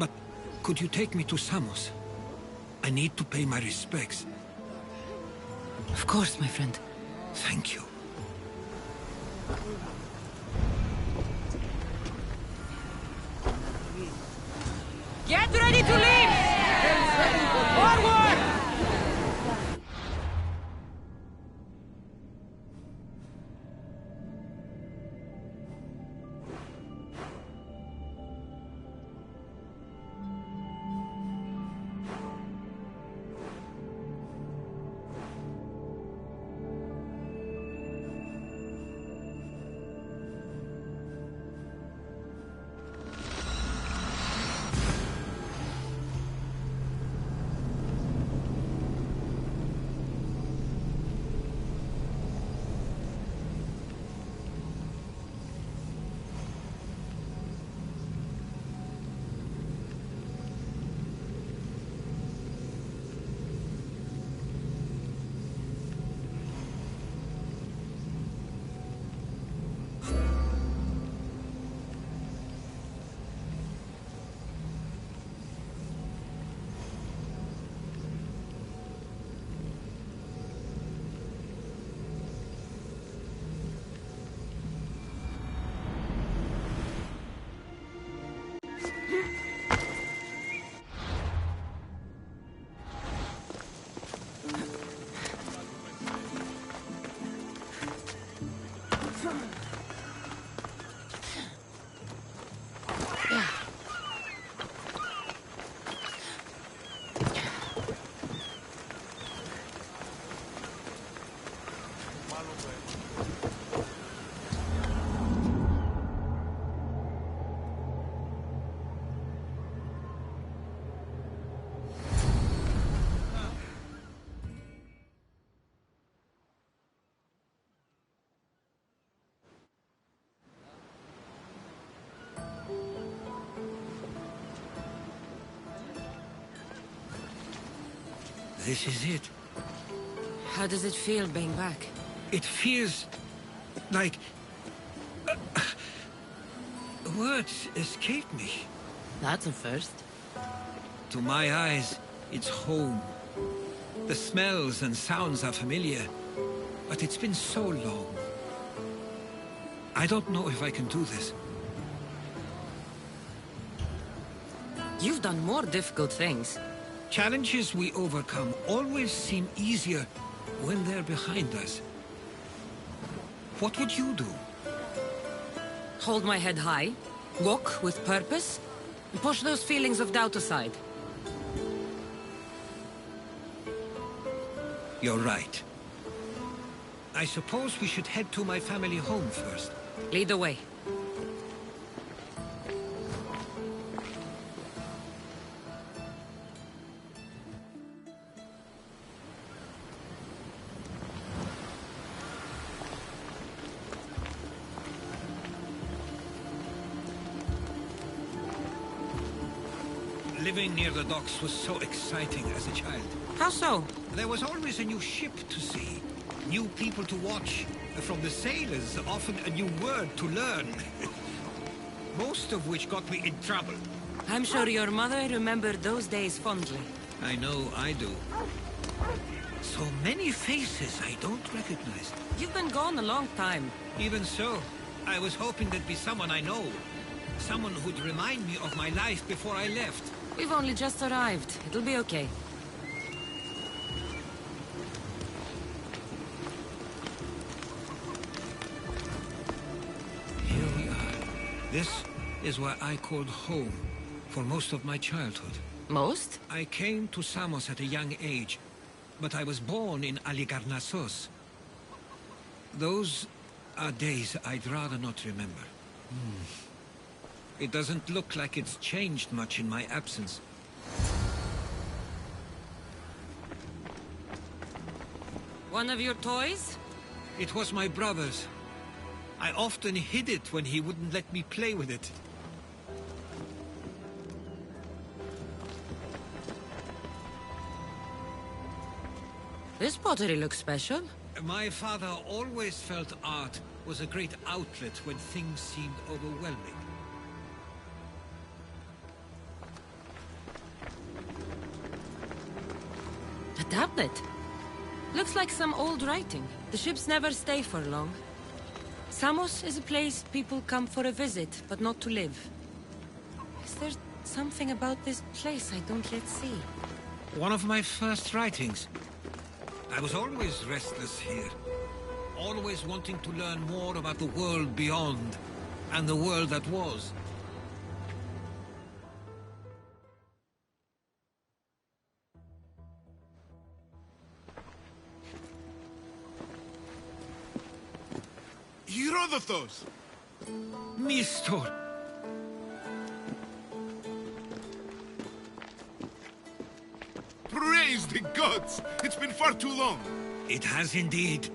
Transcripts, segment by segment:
But could you take me to Samos? I need to pay my respects. Of course, my friend. Thank you. Get ready to leave! Forward! This is it. How does it feel being back? It feels like... words escape me. That's a first. To my eyes, it's home. The smells and sounds are familiar, but it's been so long. I don't know if I can do this. You've done more difficult things. Challenges we overcome always seem easier when they're behind us. What would you do? Hold my head high, walk with purpose, and push those feelings of doubt aside. You're right. I suppose we should head to my family home first. Lead the way. Living near the docks was so exciting as a child. How so? There was always a new ship to see, new people to watch. From the sailors, often a new word to learn. Most of which got me in trouble. I'm sure your mother remembered those days fondly. I know I do. So many faces I don't recognize. You've been gone a long time. Even so, I was hoping there'd be someone I know. Someone who'd remind me of my life before I left. We've only just arrived. It'll be okay. Here we are. This is where I called home for most of my childhood. Most? I came to Samos at a young age, but I was born in Aligarnassos. Those are days I'd rather not remember. It doesn't look like it's changed much in my absence. One of your toys? It was my brother's. I often hid it when he wouldn't let me play with it. This pottery looks special. My father always felt art was a great outlet when things seemed overwhelming. tablet. Looks like some old writing. The ships never stay for long. Samos is a place people come for a visit, but not to live. Is there something about this place I don't yet see? One of my first writings. I was always restless here. Always wanting to learn more about the world beyond, and the world that was. Herodotus! Mistor! Praise the gods! It's been far too long! It has indeed.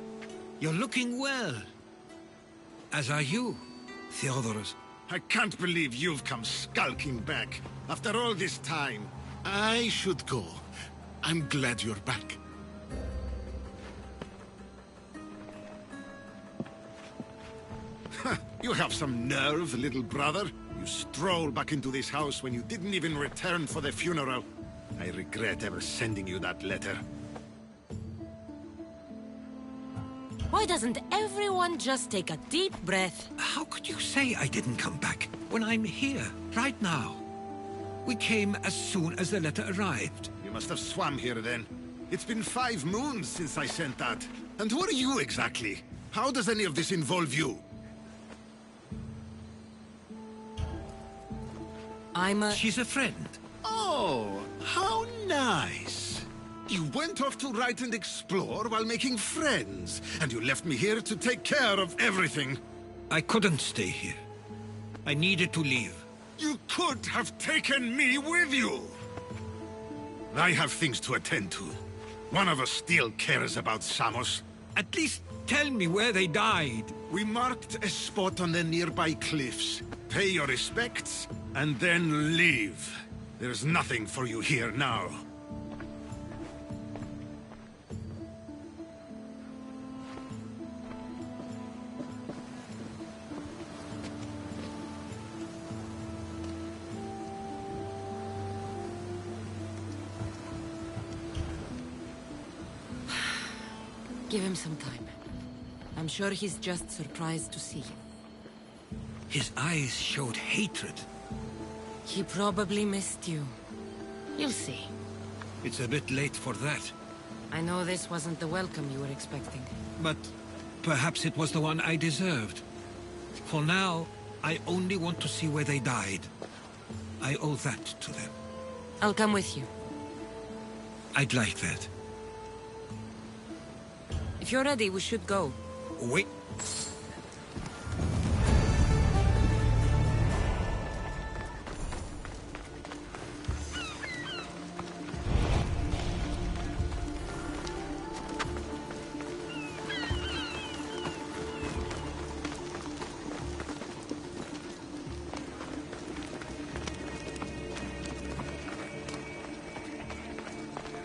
You're looking well. As are you, Theodorus. I can't believe you've come skulking back. After all this time, I should go. I'm glad you're back. You have some nerve, little brother. You stroll back into this house when you didn't even return for the funeral. I regret ever sending you that letter. Why doesn't everyone just take a deep breath? How could you say I didn't come back when I'm here, right now? We came as soon as the letter arrived. You must have swam here then. It's been 5 moons since I sent that. And who are you exactly? How does any of this involve you? She's a friend. Oh, how nice. You went off to write and explore while making friends, and you left me here to take care of everything. I couldn't stay here. I needed to leave. You could have taken me with you. I have things to attend to. One of us still cares about Samos. At least tell me where they died. We marked a spot on the nearby cliffs. Pay your respects, and then leave. There's nothing for you here now. Give him some time. I'm sure he's just surprised to see you. His eyes showed hatred. He probably missed you. You'll see. It's a bit late for that. I know this wasn't the welcome you were expecting. But perhaps it was the one I deserved. For now, I only want to see where they died. I owe that to them. I'll come with you. I'd like that. If you're ready, we should go. Wait.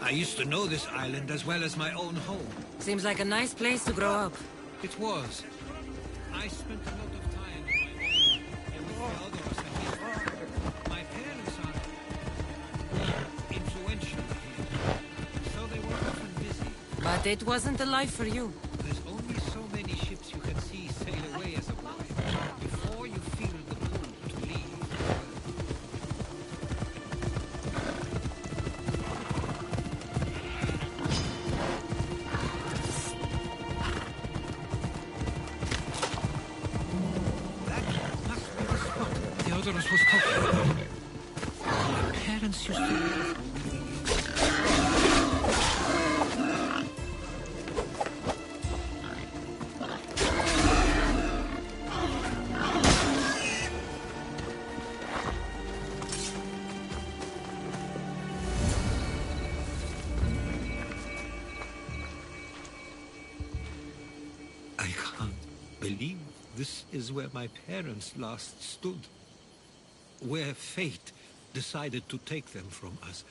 I used to know this island as well as my own home. Seems like a nice place to grow up. It was. I spent a lot of time on my own here with Theodorus and his father. My parents are influential here, so they were often busy. But it wasn't a life for you. There's only so many ships you can see sail away as a boy before you feel the pull to leave. Theodorus was talking about. My parents used to... I can't believe this is where my parents last stood. Where fate decided to take them from us.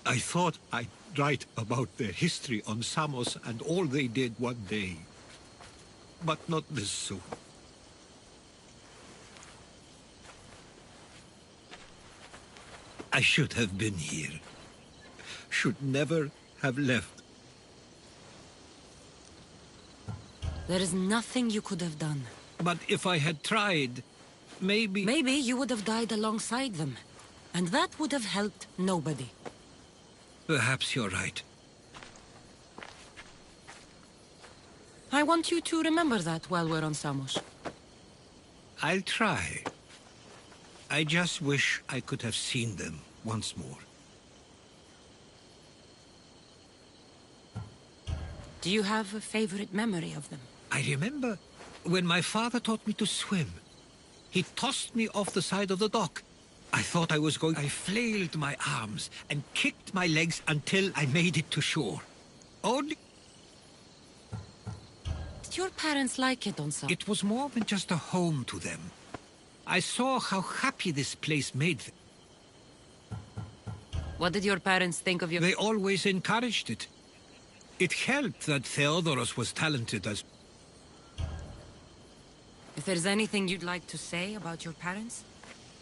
I thought I'd write about their history on Samos and all they did one day. But not this soon. I should have been here. should never have left. There is nothing you could have done. But if I had tried, maybe... Maybe you would have died alongside them. And that would have helped nobody. Perhaps you're right. I want you to remember that while we're on Samos. I'll try. I just wish I could have seen them once more. Do you have a favorite memory of them? I remember when my father taught me to swim. He tossed me off the side of the dock. I thought I was going... I flailed my arms and kicked my legs until I made it to shore. Only... Did your parents like it on Samos? It was more than just a home to them. I saw how happy this place made them. What did your parents think of you? They always encouraged it. It helped that Theodoros was talented as... If there's anything you'd like to say about your parents,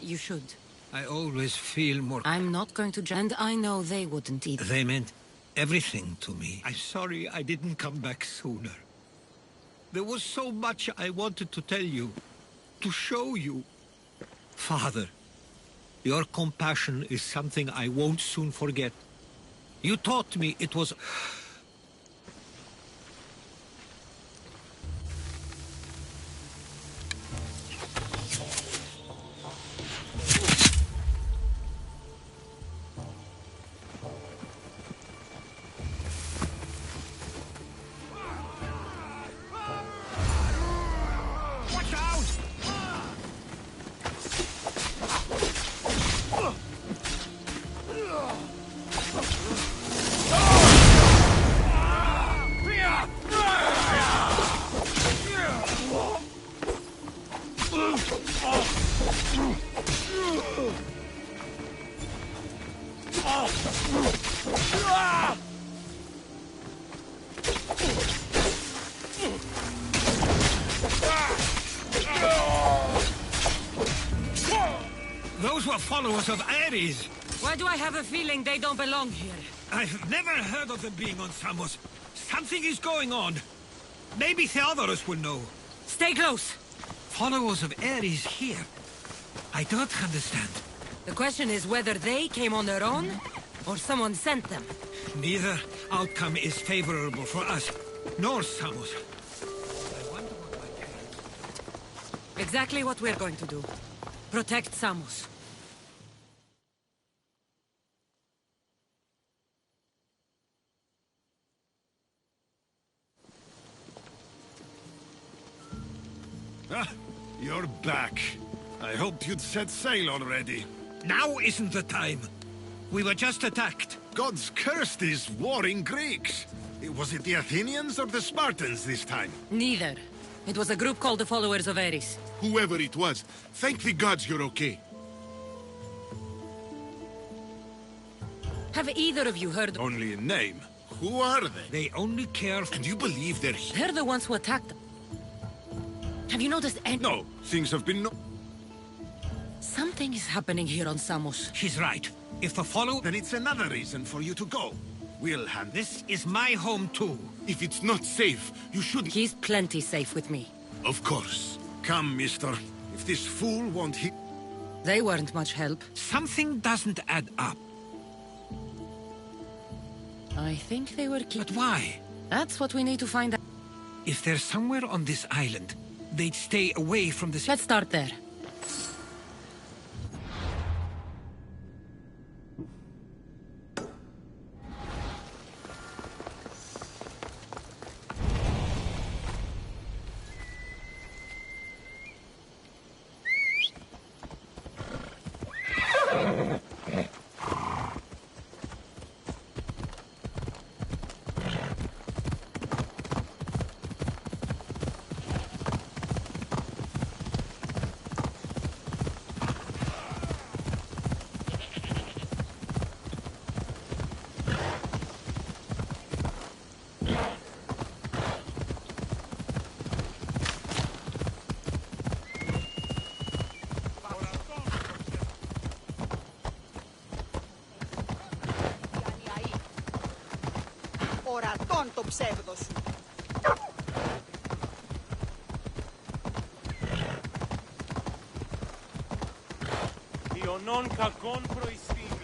you should. I always feel more... I'm not going to judge, and I know they wouldn't either. They meant everything to me. I'm sorry I didn't come back sooner. There was so much I wanted to tell you, to show you. Father, your compassion is something I won't soon forget. You taught me it was... Those were followers of Ares. Why do I have a feeling they don't belong here? I've never heard of them being on Samos. Something is going on. Maybe Theodoros will know. Stay close. Followers of Ares here? I don't understand. The question is whether they came on their own, or someone sent them. Neither outcome is favorable for us, nor Samos. I wonder what my parents... Exactly what we're going to do. Protect Samos. Ah, you're back. I hoped you'd set sail already. Now isn't the time. We were just attacked. God's cursed these warring Greeks. Was it the Athenians or the Spartans this time? Neither. It was a group called the Followers of Ares. Whoever it was, thank the gods you're okay. Have either of you heard... Only in name. Who are they? They only care for... And you believe they're here? They're the ones who attacked them. Have you noticed any... No, things have been Something is happening here on Samos. She's right. If the follow... Then it's another reason for you to go. We'll hand This is my home too. If it's not safe, you shouldn't... He's plenty safe with me. Of course. Come, mister. If this fool won't hit... They weren't much help. Something doesn't add up. I think they were But why? That's what we need to find out. If they're somewhere on this island, they'd stay away from the... Let's start there. ορατόν το ψεύδο σου. Ιωνών κακών προεισφήμην.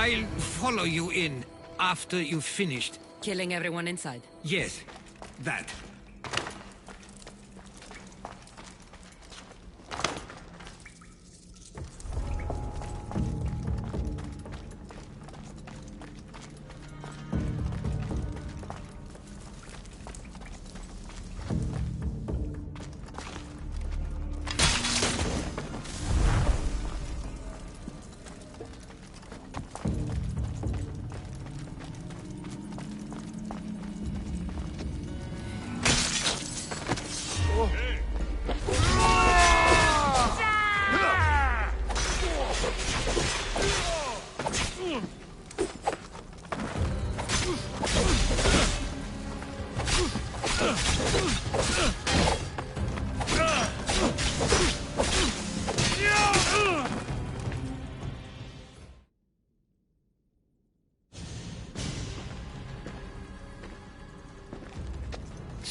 I'll follow you in after you've finished. Killing everyone inside. Yes, that.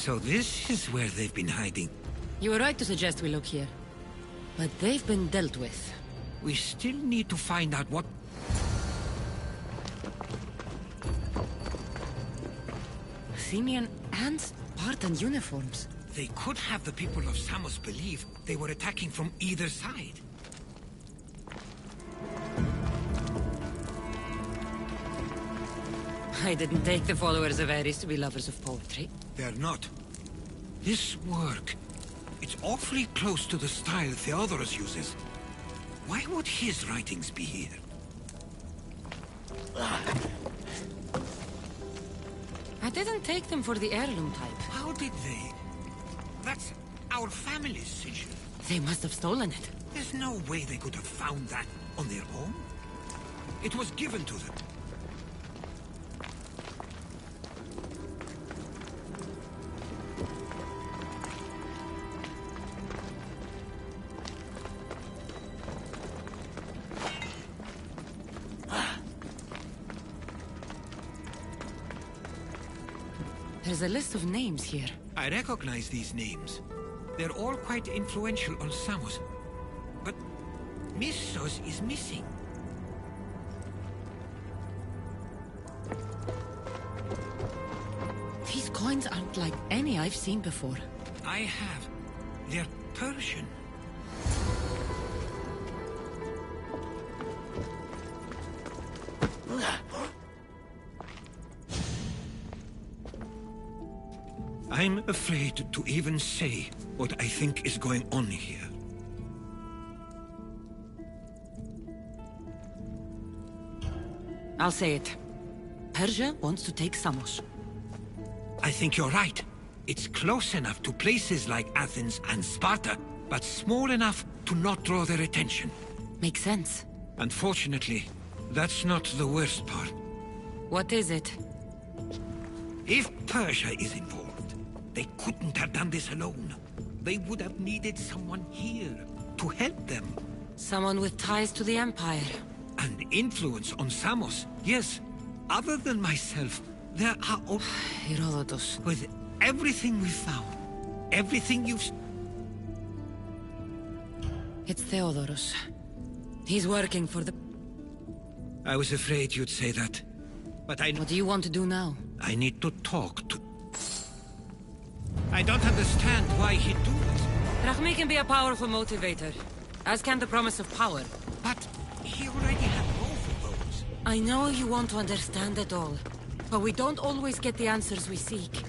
So this is where they've been hiding. You were right to suggest we look here. But they've been dealt with. We still need to find out what... Athenian and Spartan uniforms. They could have the people of Samos believe they were attacking from either side. I didn't take the followers of Ares to be lovers of poetry. They're not. This work, it's awfully close to the style Theodorus uses. Why would his writings be here? I didn't take them for the heirloom type. How did they? That's our family's sigil. They must have stolen it. There's no way they could have found that on their own. It was given to them. There's a list of names here. I recognize these names. They're all quite influential on Samos. But Missos is missing. These coins aren't like any I've seen before. I have. They're Persian. I'm afraid to even say what I think is going on here. I'll say it. Persia wants to take Samos. I think you're right. It's close enough to places like Athens and Sparta, but small enough to not draw their attention. Makes sense. Unfortunately, that's not the worst part. What is it? If Persia is involved, they couldn't have done this alone. They would have needed someone here to help them. Someone with ties to the Empire. And influence on Samos, yes. Other than myself, there are... Herodotus. With everything we've found, everything you've... It's Theodorus. He's working for the... I was afraid you'd say that. But I... What do you want to do now? I need to talk to... I don't understand why he'd do this. Rahmi can be a powerful motivator, as can the promise of power. But he already had both of those. I know you want to understand it all, but we don't always get the answers we seek.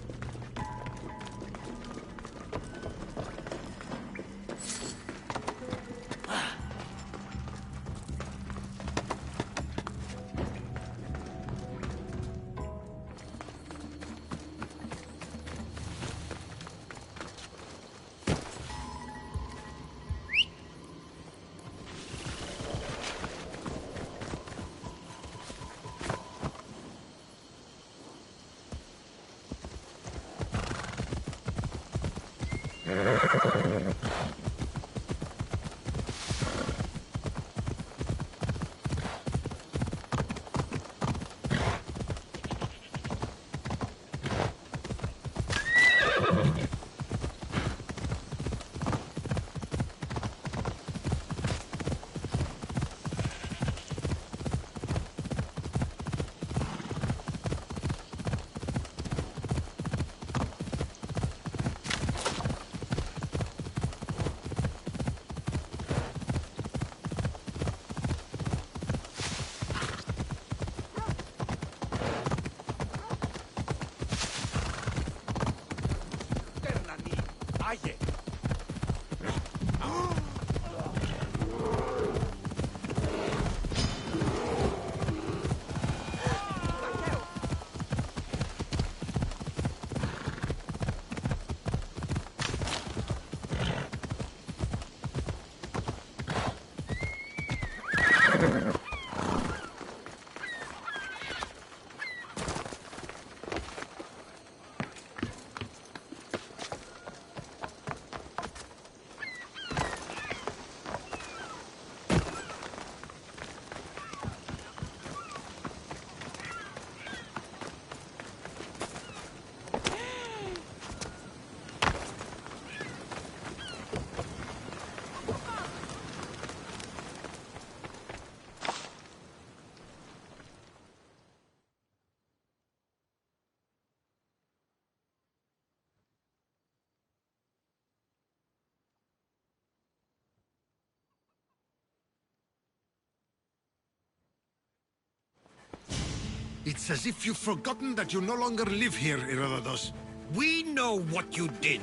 It's as if you've forgotten that you no longer live here, Herodotus. We know what you did.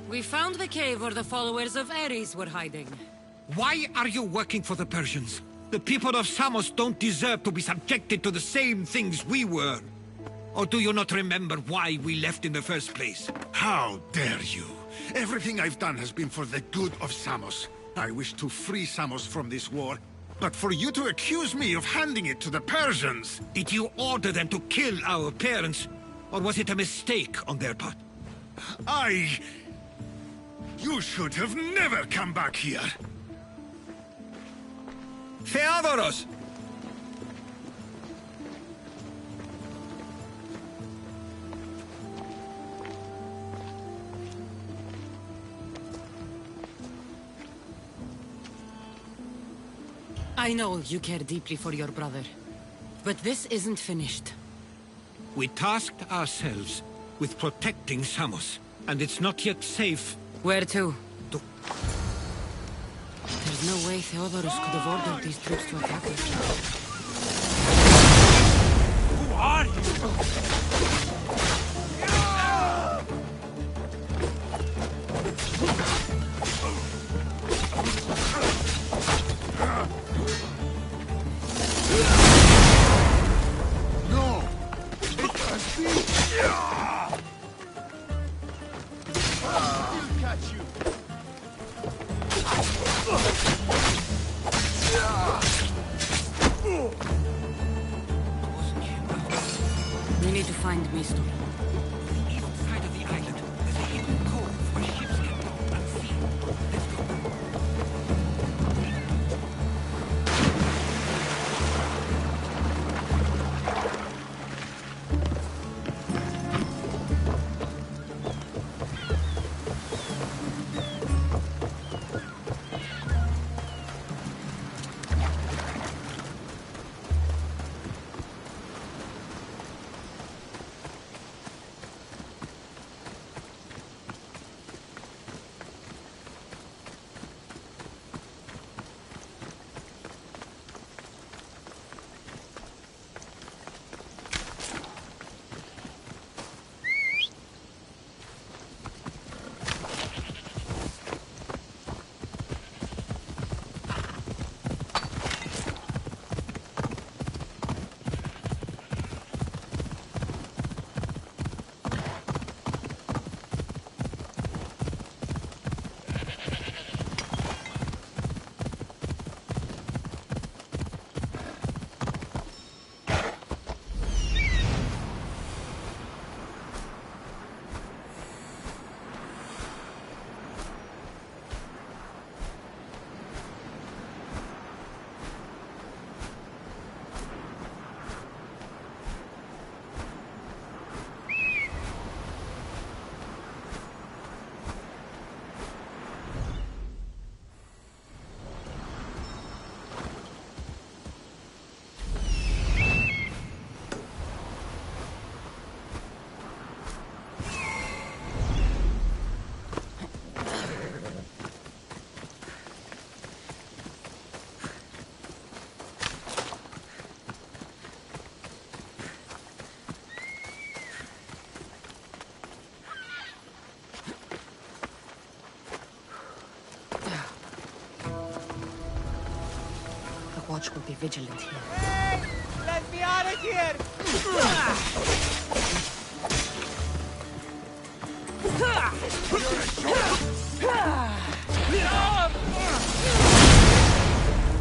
We found the cave where the followers of Ares were hiding. Why are you working for the Persians? The people of Samos don't deserve to be subjected to the same things we were. Or do you not remember why we left in the first place? How dare you? Everything I've done has been for the good of Samos. I wish to free Samos from this war, but for you to accuse me of handing it to the Persians... Did you order them to kill our parents? Or was it a mistake on their part? You should have never come back here! Theodoros! I know you care deeply for your brother, but this isn't finished. We tasked ourselves with protecting Samos, and it's not yet safe. Where to? To... There's no way Theodorus could have ordered these troops to attack us. Who are you? We need to find Mistor. East side of the island, there's a hidden cove where ships get docked unseen. Let's go. watch will be vigilant here. Hey! Let me out of here!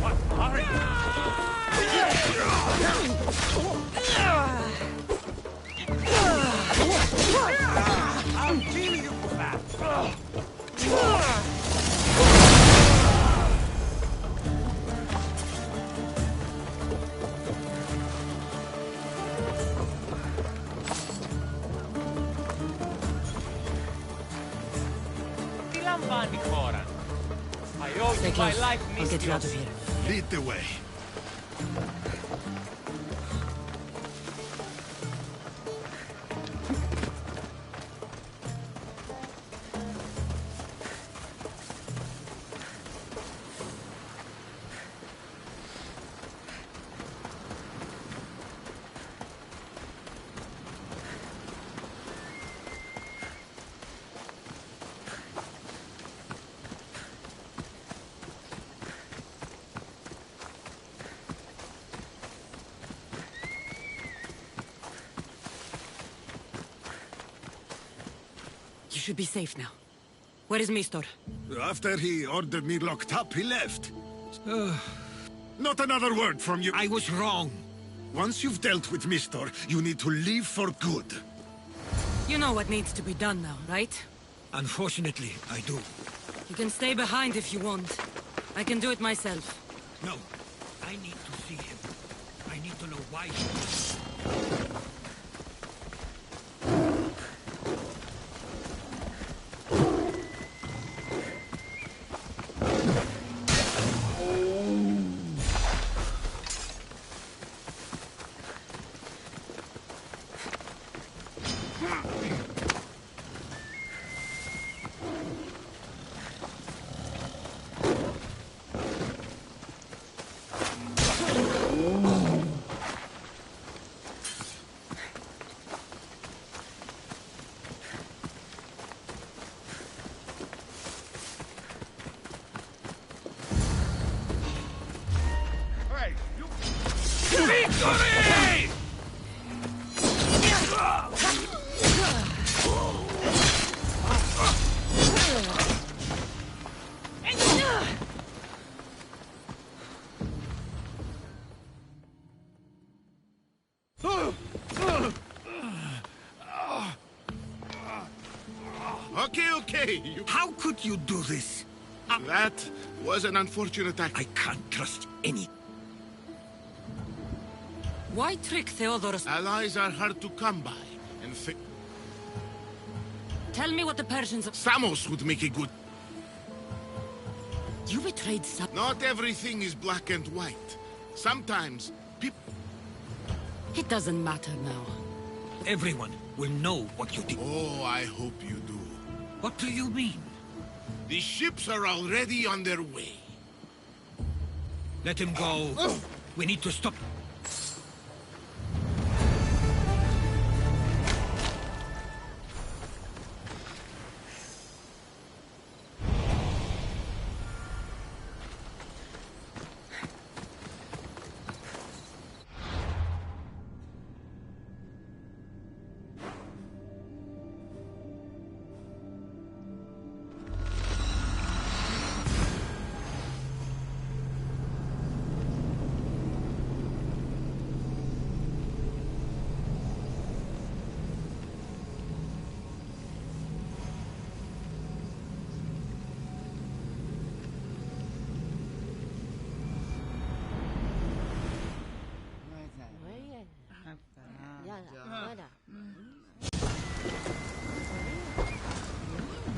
What are you? I'll kill you for that. Stay close. I'll get you out of here. Lead the way. You should be safe now. Where is Mistor? After he ordered me locked up, he left. Not another word from you. I was wrong. Once you've dealt with Mistor, you need to leave for good. You know what needs to be done now, right? Unfortunately, I do. You can stay behind if you want. I can do it myself. No, I need to see him. I need to know why he... Victory! Okay. How could you do this? That was an unfortunate act. I can't trust any... Why trick Theodorus? Allies are hard to come by, and Tell me what the Persians... Samos would make a good... You betrayed Sam... Not everything is black and white. Sometimes, people... It doesn't matter now. Everyone will know what you did. Oh, I hope you do. What do you mean? The ships are already on their way. Let him go. We need to stop.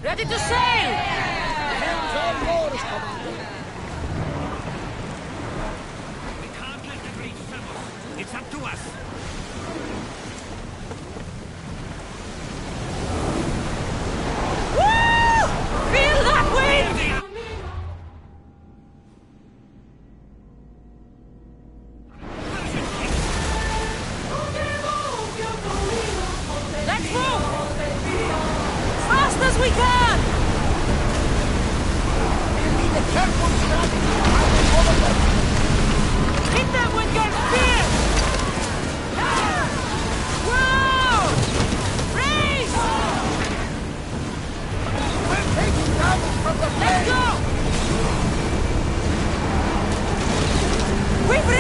Ready to sail! We can't let them reach Samos. It's up to us. Woo! Feel that wind! Let's move! Fast as we can!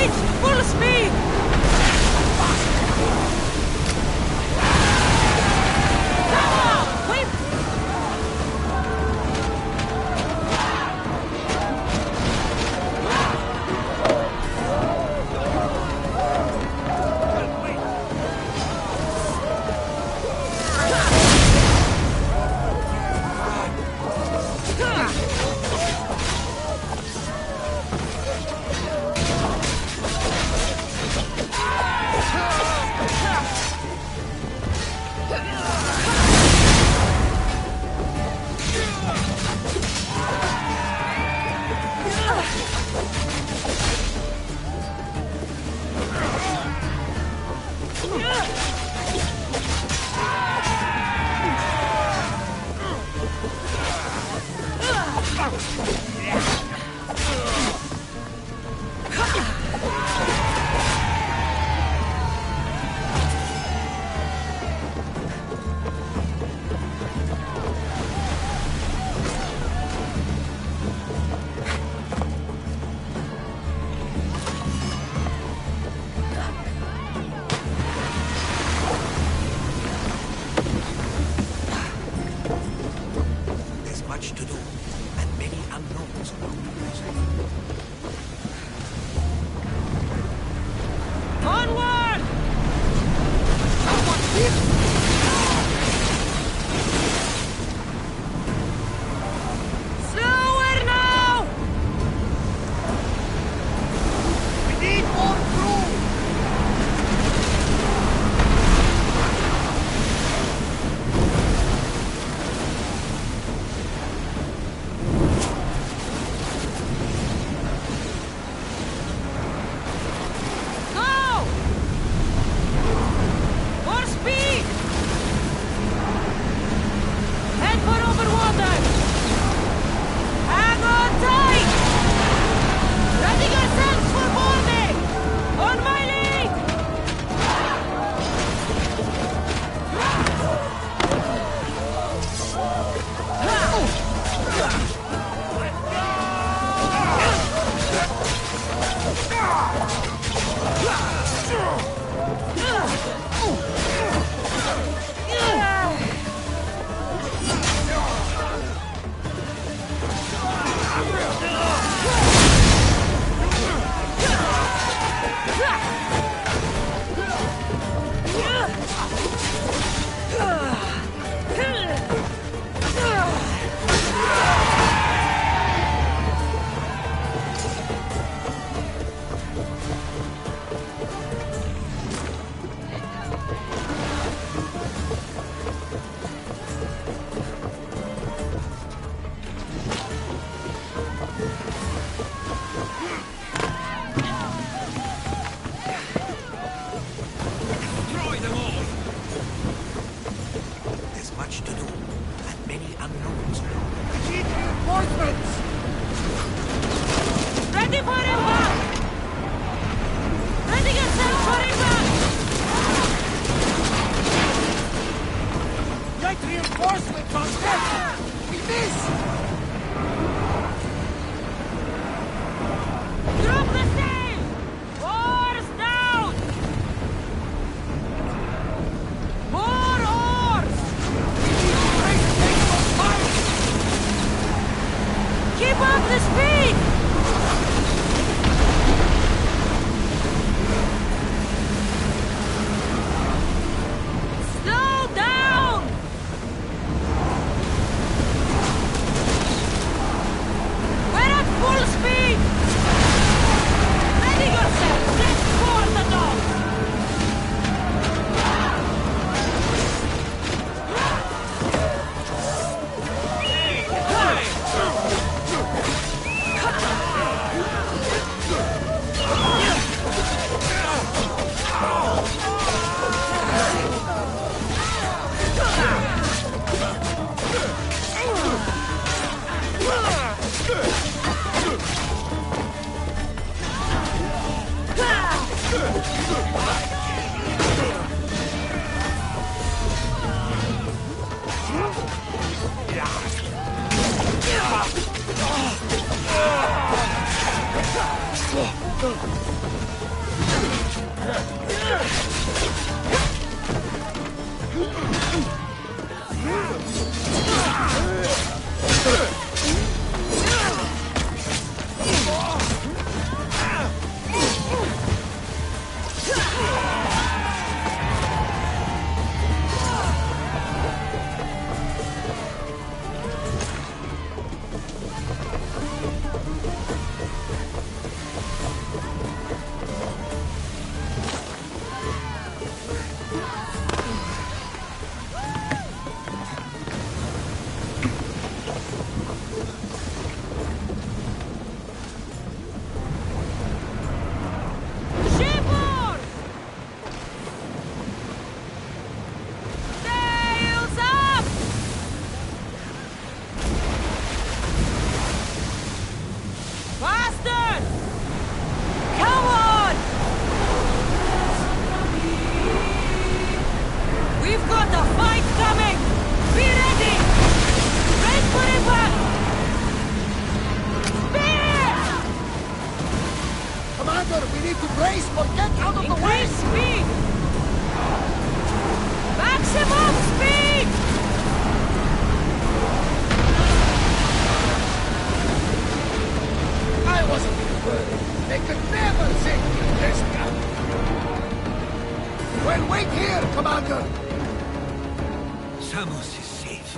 Speed! Full speed! Come on! Wait!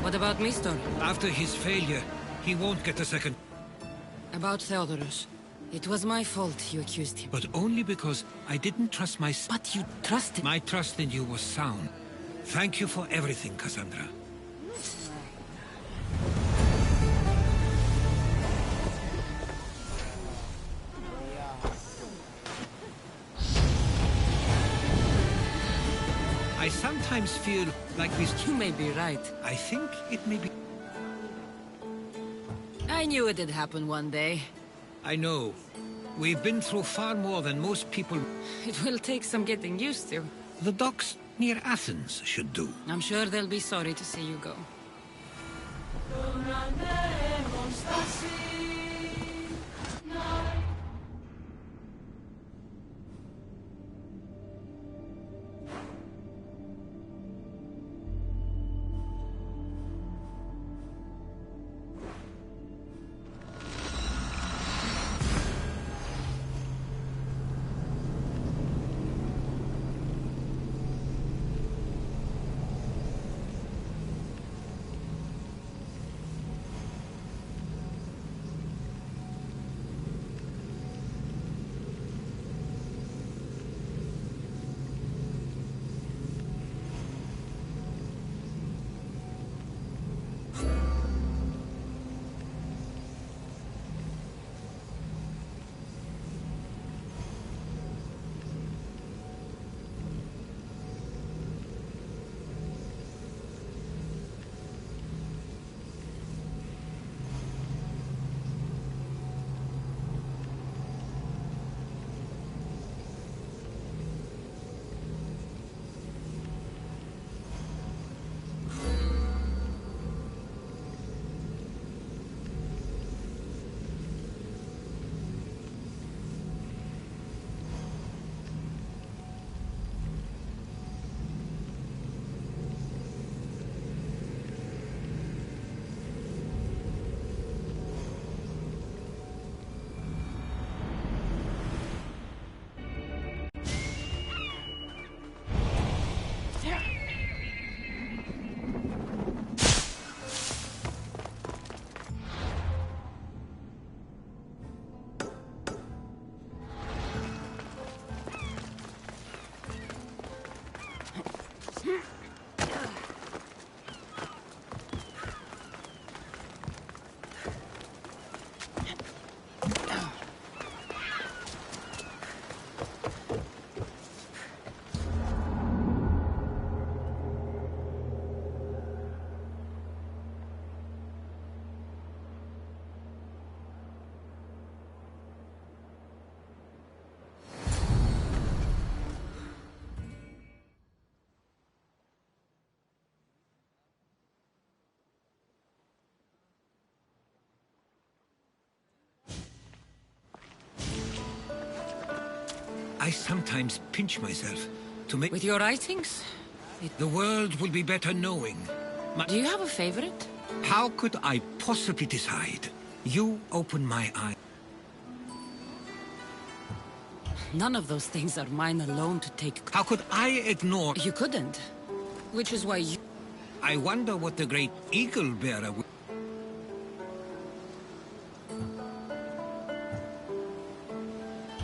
What about Mistor? After his failure, he won't get a second. About Theodorus. It was my fault you accused him. But only because I didn't trust my... But you trusted... My trust in you was sound. Thank you for everything, Cassandra. I sometimes feel like this... You may be right. I think it may be... I knew it'd happen one day. I know. We've been through far more than most people... It will take some getting used to. The docks near Athens should do. I'm sure they'll be sorry to see you go. I sometimes pinch myself to make... With your writings? The world will be better knowing. Do you have a favorite? How could I possibly decide? You open my eye. None of those things are mine alone to take. How could I ignore... You couldn't. Which is why you... I wonder what the great eagle bearer will...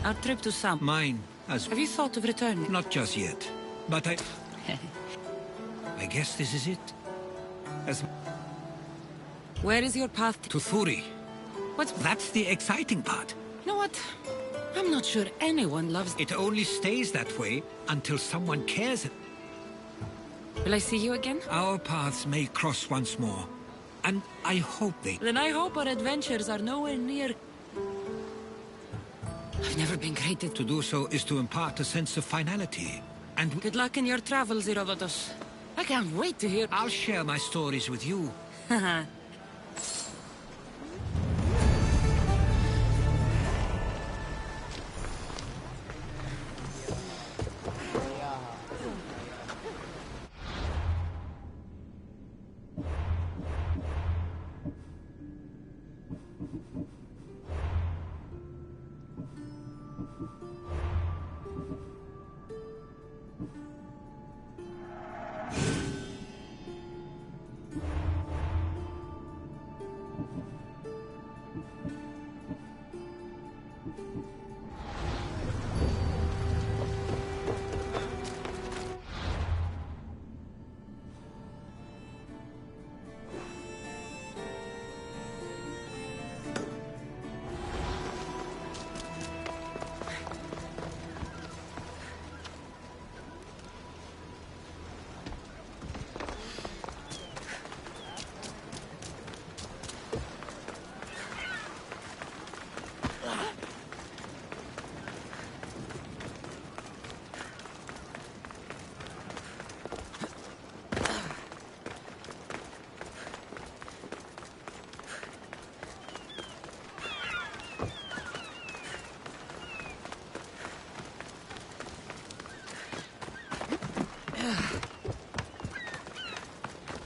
Our trip to Sam. Mine, as... Have you thought of returning? Not just yet. But I guess this is it. As... Where is your path To Thuri. What's... That's the exciting part. You know what? I'm not sure anyone loves... It only stays that way until someone cares. Will I see you again? Our paths may cross once more. And I hope they... Then I hope our adventures are nowhere near... I've never been great at... To do so is to impart a sense of finality. And Good luck in your travels, Herodotus. I can't wait to hear... I'll share my stories with you. Haha.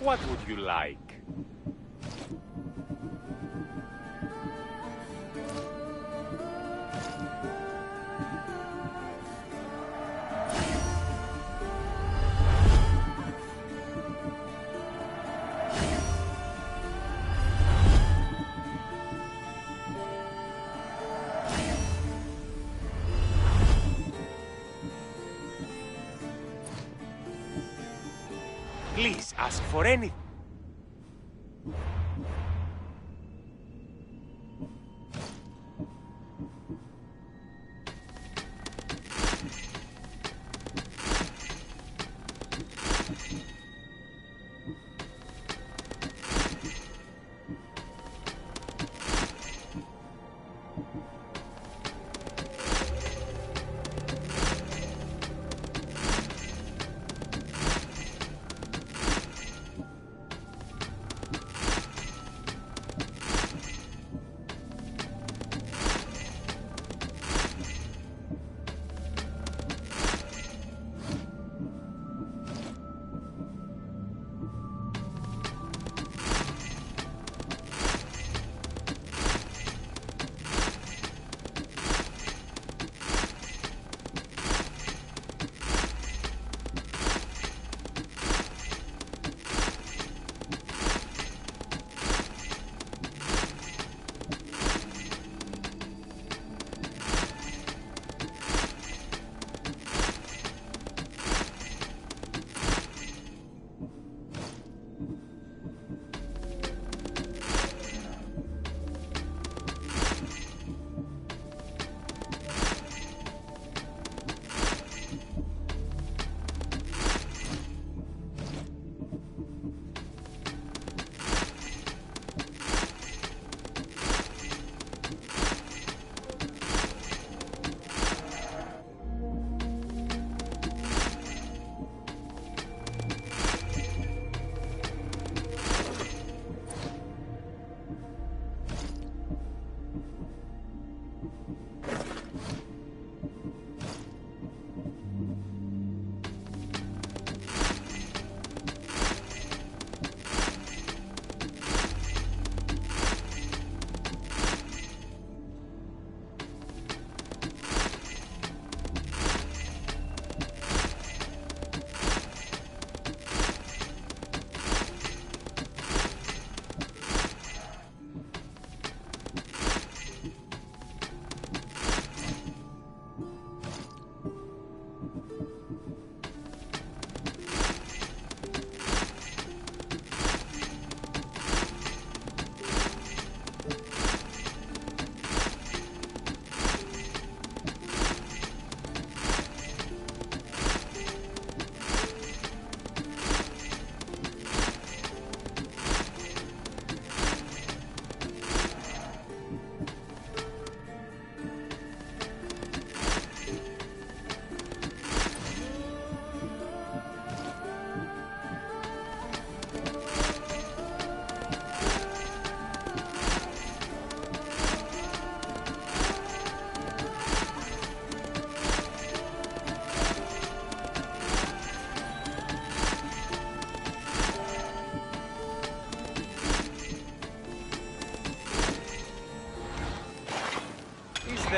What would you like? Please ask for anything.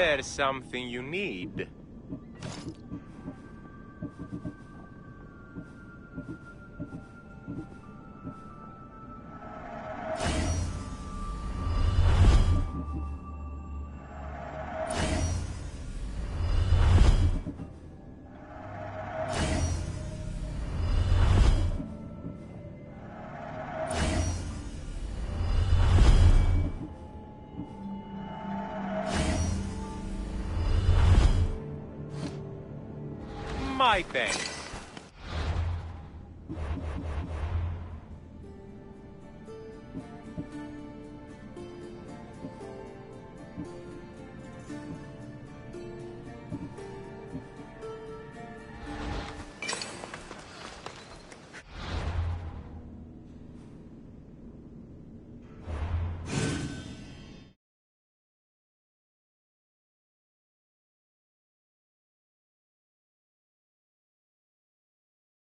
there something you need? My thanks.